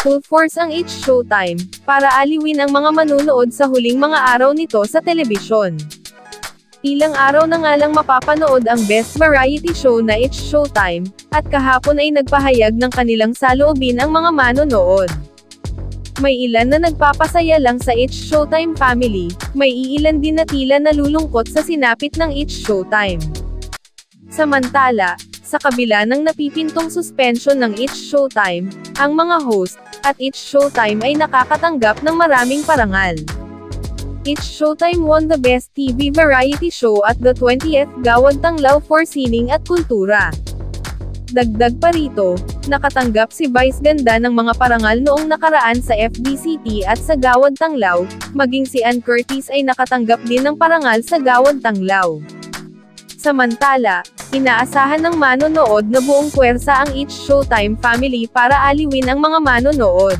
full force ang It's Showtime, para aliwin ang mga manunood sa huling mga araw nito sa telebisyon. Ilang araw na nga lang mapapanood ang best variety show na It's Showtime, at kahapon ay nagpahayag ng kanilang saloobin ang mga manonood. May ilan na nagpapasaya lang sa It's Showtime family, may iilan din na tila nalulungkot sa sinapit ng It's Showtime. Samantala, sa kabila ng napipintong suspension ng It's Showtime, ang mga host, at It's Showtime ay nakakatanggap ng maraming parangal. It's Showtime won the Best TV Variety Show at the 20th Gawad Tanglaw for Sining at Kultura. Dagdag pa rito, nakatanggap si Vice Ganda ng mga parangal noong nakaraan sa FBCT at sa Gawad Tanglaw, maging si Ann Curtis ay nakatanggap din ng parangal sa Gawad Tanglaw. Samantala, inaasahan ng manonood na buong puwersa ang It's Showtime family para aliwin ang mga manonood.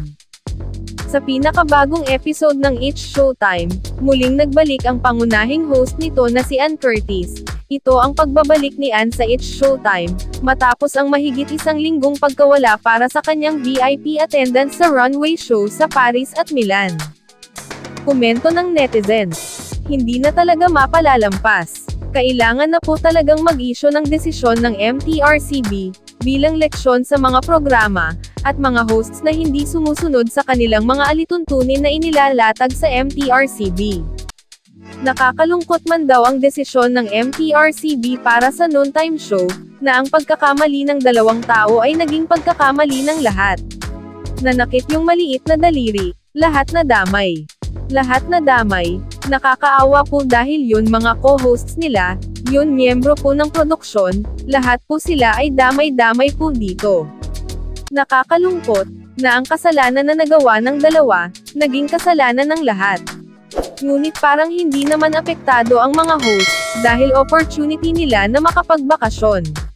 Sa pinakabagong episode ng It's Showtime, muling nagbalik ang pangunahing host nito na si Ann Curtis. Ito ang pagbabalik ni Ann sa It's Showtime, matapos ang mahigit isang linggong pagkawala para sa kanyang VIP attendance sa runway show sa Paris at Milan. Komento ng netizens, hindi na talaga mapalalampas. Kailangan na po talagang mag-issue ng desisyon ng MTRCB, bilang leksyon sa mga programa, at mga hosts na hindi sumusunod sa kanilang mga alituntunin na inilalatag sa MTRCB. Nakakalungkot man daw ang desisyon ng MTRCB para sa noontime show, na ang pagkakamali ng dalawang tao ay naging pagkakamali ng lahat. Nanakit yung maliit na daliri, lahat na damay. Lahat na damay, nakakaawa po dahil yun mga co-hosts nila, yun miyembro po ng produksyon, lahat po sila ay damay-damay po dito. Nakakalungkot, na ang kasalanan na nagawa ng dalawa, naging kasalanan ng lahat. Ngunit parang hindi naman apektado ang mga host, dahil opportunity nila na makapagbakasyon.